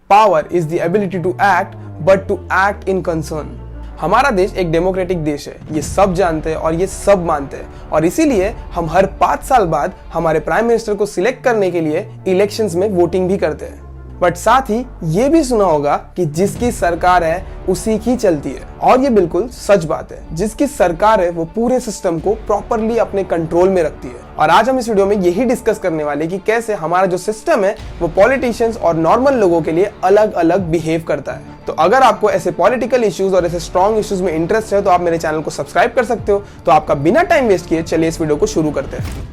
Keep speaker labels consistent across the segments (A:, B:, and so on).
A: Power is the ability to act but to act in concern. हमारा देश एक democratic देश है, ये सब जानते हैं और ये सब मानते हैं, और इसीलिए हम हर 5 साल बाद हमारे प्राइम मिनिस्टर को सिलेक्ट करने के लिए इलेक्शंस में वोटिंग भी करते हैं। बट साथ ही ये भी सुना होगा कि जिसकी सरकार है उसी की चलती है, और ये बिल्कुल सच बात है। जिसकी सरकार है वो पूरे सिस्टम को प्रॉपरली अपने कंट्रोल में रखती है। और आज हम इस वीडियो में यही डिस्कस करने वाले कि कैसे हमारा जो सिस्टम है वो पॉलिटिशियंस और नॉर्मल लोगों के लिए अलग अलग बिहेव करता है। तो अगर आपको ऐसे पॉलिटिकल इश्यूज और ऐसे स्ट्रॉन्ग इश्यूज में इंटरेस्ट है तो आप मेरे चैनल को सब्सक्राइब कर सकते हो। तो आपका बिना टाइम वेस्ट किए चलिए इस वीडियो को शुरू करते हैं।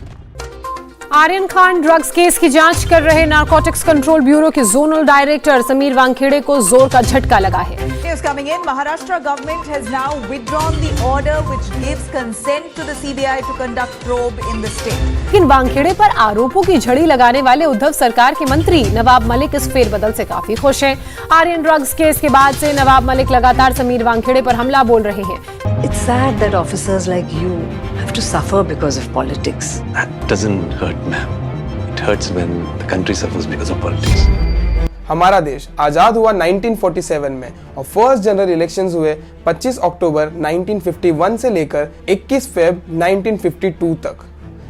B: आर्यन खान ड्रग्स केस की जांच कर रहे नारकोटिक्स कंट्रोल ब्यूरो के जोनल डायरेक्टर समीर वानखेड़े को जोर का झटका लगा है।
C: Coming in, Maharashtra government has now withdrawn the order which gives consent to the CBI to conduct probe in the state.
B: लेकिन वानखेड़े पर आरोपों की झड़ी लगाने वाले उद्धव सरकार के मंत्री नवाब मलिक इस फेरबदल से काफी खुश हैं। आर्यन ड्रग्स केस के बाद से नवाब मलिक लगातार समीर वानखेड़े पर हमला बोल रहे हैं।
D: It's sad that officers like you have to suffer because of politics.
E: That doesn't hurt, ma'am. It hurts when the country suffers because of politics.
A: हमारा देश आजाद हुआ 1947 में और फर्स्ट जनरल इलेक्शंस हुए 25 अक्टूबर 1951 से लेकर 21 फेब 1952 तक,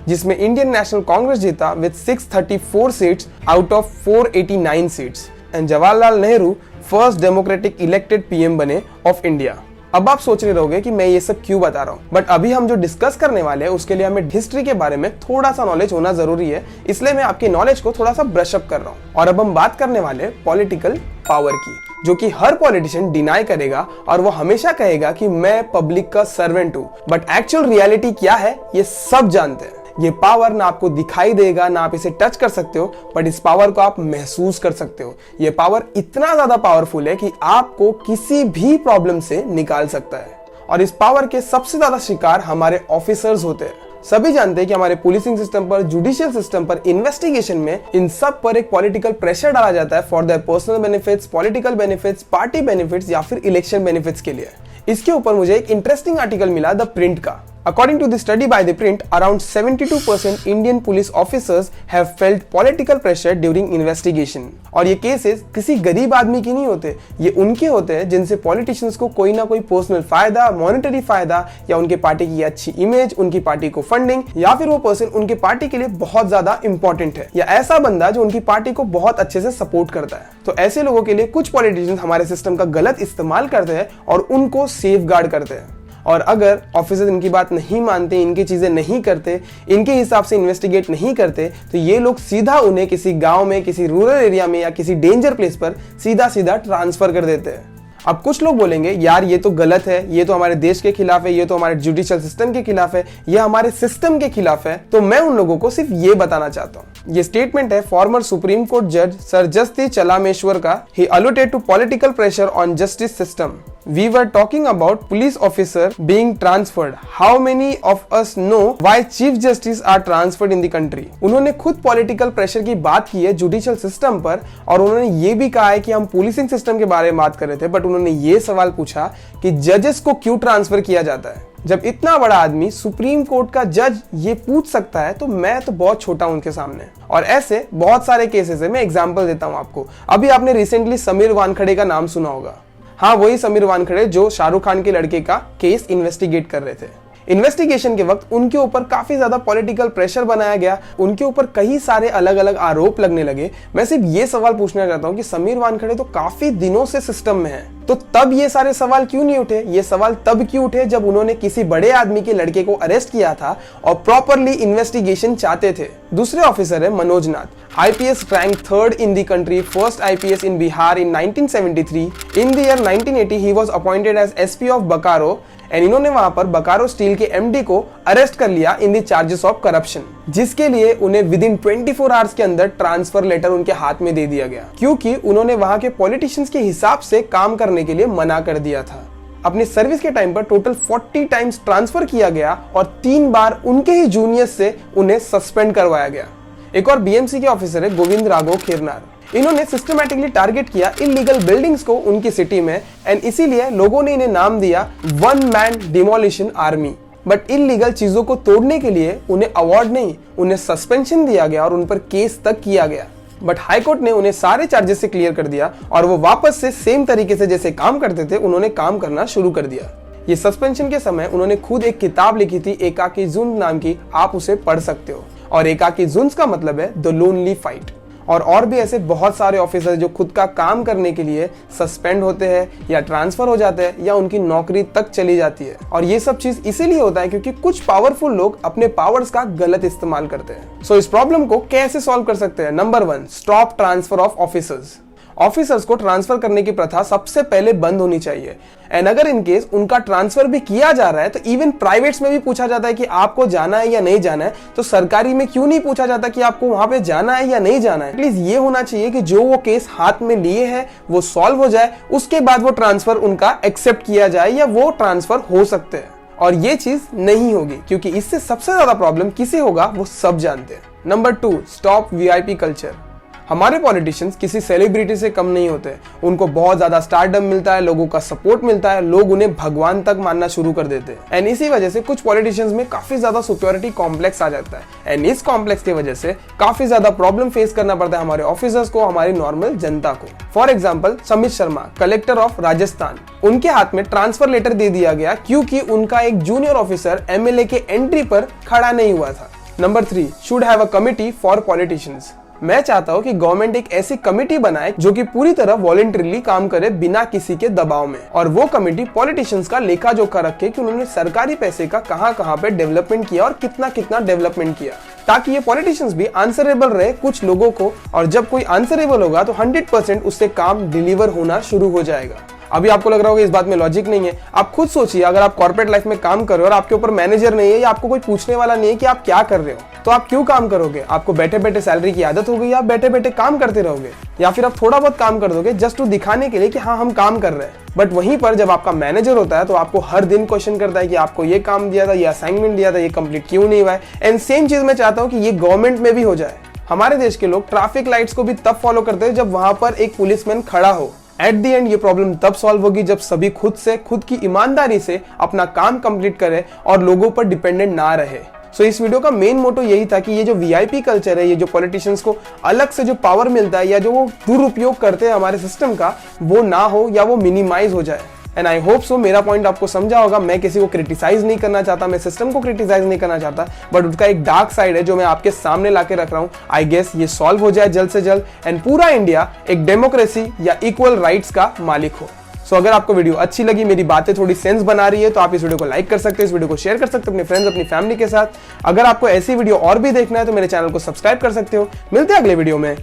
A: जिसमें इंडियन नेशनल कांग्रेस जीता with 634 seats out of 489 seats, and Jawaharlal Nehru first democratic elected PM बने ऑफ इंडिया। अब आप सोच रहे रहोगे कि मैं ये सब क्यों बता रहा हूँ, बट अभी हम जो डिस्कस करने वाले हैं उसके लिए हमें हिस्ट्री के बारे में थोड़ा सा नॉलेज होना जरूरी है, इसलिए मैं आपकी नॉलेज को थोड़ा सा ब्रश अप कर रहा हूँ। और अब हम बात करने वाले पॉलिटिकल पावर की, जो कि हर पॉलिटिशियन डिनाई करेगा और वो हमेशा कहेगा कि मैं पब्लिक का सर्वेंट हूँ, बट एक्चुअल रियलिटी क्या है ये सब जानते हैं। ये पावर ना आपको दिखाई देगा, ना आप इसे टच कर सकते हो, बट इस पावर को आप महसूस कर सकते हो। ये पावर इतना ज्यादा पावरफुल है कि आपको किसी भी प्रॉब्लम से निकाल सकता है, और इस पावर के सबसे ज्यादा शिकार हमारे ऑफिसर्स होते हैं। सभी जानते हैं कि हमारे पुलिसिंग सिस्टम पर, जुडिशियल सिस्टम पर, इन्वेस्टिगेशन में इन सब पर एक पॉलिटिकल प्रेशर डाला जाता है for their personal benefits, political benefits, party benefits या फिर इलेक्शन बेनिफिट्स के लिए। इसके ऊपर मुझे एक इंटरेस्टिंग आर्टिकल मिला द प्रिंट का। According to the study by The Print, around 72% Indian police officers have felt political pressure during investigation. और ये केसेस किसी गरीब आदमी की नहीं होते, ये उनके होते हैं जिनसे पॉलिटिशियंस को कोई ना कोई पर्सनल फायदा, मॉनेटरी फायदा, या उनके पार्टी की अच्छी इमेज, उनकी पार्टी को फंडिंग, या फिर वो पर्सन उनके पार्टी के लिए बहुत ज्यादा इंपॉर्टेंट है, या ऐसा बंदा जो उनकी पार्टी को बहुत अच्छे से सपोर्ट करता है। तो ऐसे लोगों के लिए कुछ पॉलिटिशियंस हमारे सिस्टम का गलत इस्तेमाल करते हैं और उनको सेफ गार्ड करते हैं। और अगर ऑफिसर इनकी बात नहीं मानते, इनकी चीजें नहीं करते, इनके हिसाब से इन्वेस्टिगेट नहीं करते, तो ये लोग सीधा उन्हें किसी गांव में, किसी रूरल एरिया में या किसी डेंजर प्लेस पर सीधा सीधा ट्रांसफर कर देते हैं। अब कुछ लोग बोलेंगे यार ये तो गलत है, ये तो हमारे देश के खिलाफ है, ये तो हमारे जुडिशियल सिस्टम के खिलाफ है, ये हमारे सिस्टम के खिलाफ है। तो मैं उन लोगों को सिर्फ ये बताना चाहता हूँ, ये स्टेटमेंट है फॉर्मर सुप्रीम कोर्ट जज सर जस्टिस चलामेश्वर का। He alluded to political pressure on justice system. We were talking about police officer being transferred. How many of us know why chief justice are transferred in the country? उन्होंने खुद political pressure की बात की है judicial system पर, और उन्होंने ये भी कहा है कि हम पुलिसिंग सिस्टम के बारे में बात कर रहे थे, बट उन्होंने ये सवाल पूछा कि जजेस को क्यों ट्रांसफर किया जाता है। जब इतना बड़ा आदमी सुप्रीम कोर्ट का जज ये पूछ सकता है तो मैं तो बहुत छोटा हूं उनके सामने। और ऐसे बहुत सारे केसेस है, मैं एग्जांपल देता हूं आपको। अभी आपने रिसेंटली समीर वानखेड़े का नाम सुना होगा। हाँ, वही समीर वानखेड़े जो शाहरुख खान के लड़के का केस इन्वेस्टिगेट कर रहे थे। इन्वेस्टिगेशन के वक्त उनके ऊपर काफी ज्यादा पॉलिटिकल प्रेशर बनाया गया, उनके ऊपर कई सारे अलग अलग आरोप लगने लगे। मैं सिर्फ ये सवाल पूछना चाहता हूँ कि समीर वानखेड़े तो काफी दिनों से सिस्टम में है, तो तब ये सारे सवाल क्यों नहीं उठे? ये सवाल तब क्यों उठे जब उन्होंने किसी बड़े आदमी के लड़के को अरेस्ट किया था और प्रॉपरली इन्वेस्टिगेशन चाहते थे। दूसरे ऑफिसर है मनोज नाथ, IPS rank 3rd in the country, first IPS in Bihar in 1973. In the year 1980, he was appointed as SP of Bokaro, and इन्होंने वहां पर बकारो स्टील के MD को अरेस्ट कर लिया in the charges of corruption, जिसके लिए उन्हें विद इन 24 आवर्स के अंदर ट्रांसफर लेटर उनके हाथ में दे दिया गया, क्योंकि उन्होंने वहां के पॉलिटिशियंस के हिसाब से काम करने के लिए मना कर दिया था। अपनी सर्विस के टाइम पर टोटल 40 टाइम्स ट्रांसफर किया गया और 3 बार उनके ही जूनियर्स से उन्हें सस्पेंड करवाया गया। एक और BMC के ऑफिसर है गोविंद राघव खीरनार। इन्होंने सिस्टमैटिकली टारगेट किया इलीगल बिल्डिंग्स को उनकी सिटी में, एंड इसीलिए लोगों ने इन्हें नाम दिया one man demolition army. But illegal चीजों को तोड़ने के लिए उन्हें अवार्ड नहीं, उन्हें सस्पेंशन दिया गया और उन पर केस तक किया गया। बट हाई कोर्ट ने उन्हें सारे चार्जेस से क्लियर कर दिया और वो वापस से सेम तरीके से जैसे काम करते थे उन्होंने काम करना शुरू कर दिया। ये सस्पेंशन के समय उन्होंने खुद एक किताब लिखी थी एकाकी जुन नाम की, आप उसे पढ़ सकते हो। और एकाकी जुन का मतलब है द लोनली फाइट। और भी ऐसे बहुत सारे ऑफिसर जो खुद का काम करने के लिए सस्पेंड होते हैं या ट्रांसफर हो जाते हैं या उनकी नौकरी तक चली जाती है। और ये सब चीज इसीलिए होता है क्योंकि कुछ पावरफुल लोग अपने पावर्स का गलत इस्तेमाल करते हैं। सो इस प्रॉब्लम को कैसे सॉल्व कर सकते हैं? Number 1, stop transfer of officers. Officers को ट्रांसफर करने की प्रथा सबसे पहले बंद होनी चाहिए। एंड अगर इन केस उनका ट्रांसफर भी किया जा रहा है तो इवन प्राइवेट्स में भी पूछा जाता है कि आपको जाना है या नहीं जाना है, तो सरकारी में क्यों नहीं पूछा जाता कि आपको वहां पे जाना है या नहीं जाना है? एटलीस्ट ये होना चाहिए कि जो वो केस हाथ में लिए हैं वो सॉल्व हो जाए, उसके बाद वो ट्रांसफर उनका एक्सेप्ट किया जाए या वो ट्रांसफर हो सकते हैं। और ये चीज नहीं होगी क्योंकि इससे सबसे ज्यादा प्रॉब्लम किसे होगा वो सब जानते हैं। Number 2, stop VIP culture. हमारे पॉलिटिशियंस किसी सेलिब्रिटी से कम नहीं होते। उनको बहुत ज्यादा स्टारडम मिलता है, लोगों का सपोर्ट मिलता है, लोग उन्हें भगवान तक मानना शुरू कर देते हैं। एंड इसी वजह से कुछ पॉलिटिशियंस में काफी ज्यादा सुपीरियरिटी कॉम्प्लेक्स आ जाता है। एंड इस कॉम्प्लेक्स की वजह से काफी ज्यादा प्रॉब्लम फेस करना पड़ता है हमारे ऑफिसर्स को, हमारी नॉर्मल जनता को। For example Samit Sharma, collector of Rajasthan, उनके हाथ में ट्रांसफर लेटर दे दिया गया क्योंकि उनका एक जूनियर ऑफिसर एमएलए के एंट्री पर खड़ा नहीं हुआ था। Number 3, should have a committee for politicians. मैं चाहता हूं कि गवर्नमेंट एक ऐसी कमेटी बनाए जो कि पूरी तरह वॉलंटरीली काम करे बिना किसी के दबाव में। और वो कमेटी पॉलिटिशियंस का लेखा जोखा रखे कि उन्होंने सरकारी पैसे का कहां पे डेवलपमेंट किया और कितना डेवलपमेंट किया, ताकि ये पॉलिटिशियंस भी आंसरेबल रहे कुछ लोगों को। और जब कोई आंसरेबल होगा तो 100% उससे काम डिलीवर होना शुरू हो जाएगा। अभी आपको लग रहा होगा इस बात में लॉजिक नहीं है। आप खुद सोचिए, अगर आप कॉर्पोरेट लाइफ में काम कर रहे हो और आपके ऊपर मैनेजर नहीं है या आपको कोई पूछने वाला नहीं है कि आप क्या कर रहे हो, तो आप क्यों काम करोगे? आपको बैठे बैठे सैलरी की आदत हो गई, आप बैठे बैठे काम करते रहोगे, या फिर आप थोड़ा बहुत काम कर दोगे जस्ट टू दिखाने के लिए कि हाँ हम काम कर रहे हैं। बट वहीं पर जब आपका मैनेजर होता है तो आपको हर दिन क्वेश्चन करता है कि आपको ये काम दिया था, ये असाइनमेंट दिया था, ये कंप्लीट क्यों नहीं हुआ है। एंड सेम चीज मैं चाहता हूँ कि ये गवर्नमेंट में भी हो जाए। हमारे देश के लोग ट्रैफिक लाइट्स को भी तब फॉलो करते हैं जब वहां पर एक पुलिसमैन खड़ा हो। एट दी एंड ये प्रॉब्लम तब सॉल्व होगी जब सभी खुद की ईमानदारी से अपना काम कंप्लीट करे और लोगों पर डिपेंडेंट ना रहे। सो इस वीडियो का मेन मोटो यही था कि ये जो वीआईपी कल्चर है, ये जो पॉलिटिशियंस को अलग से जो पावर मिलता है या जो वो दुरुपयोग करते हैं हमारे सिस्टम का, वो ना हो या वो मिनिमाइज हो जाए। एंड आई होप सो मेरा पॉइंट आपको समझा होगा। मैं किसी को क्रिटिसाइज नहीं करना चाहता, मैं सिस्टम को क्रिटिसाइज नहीं करना चाहता, बट उसका एक डार्क साइड है जो मैं आपके सामने लाके रख रहा हूँ। आई गेस ये सॉल्व हो जाए जल्द से जल्द एंड पूरा इंडिया एक डेमोक्रेसी या इक्वल राइट्स का मालिक हो। सो अगर आपको वीडियो अच्छी लगी, मेरी बातें थोड़ी सेंस बना रही है, तो आप इस वीडियो को लाइक कर सकते हैं, इस वीडियो को शेयर कर सकते हैं अपने फ्रेंड्स, अपनी फैमिली के साथ। अगर आपको ऐसी वीडियो और भी देखना है तो मेरे चैनल को सब्सक्राइब कर सकते हो। मिलते हैं अगले वीडियो में,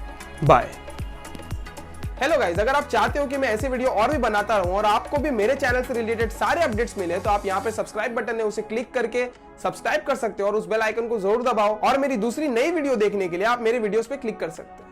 A: बाय। हेलो गाइस, अगर आप चाहते हो कि मैं ऐसे वीडियो और भी बनाता रहूं और आपको भी मेरे चैनल से रिलेटेड सारे अपडेट्स मिले, तो आप यहाँ पे सब्सक्राइब बटन है, उसे क्लिक करके सब्सक्राइब कर सकते हो और उस बेल आइकन को जरूर दबाओ। और मेरी दूसरी नई वीडियो देखने के लिए आप मेरे वीडियोस पे क्लिक कर सकते हैं।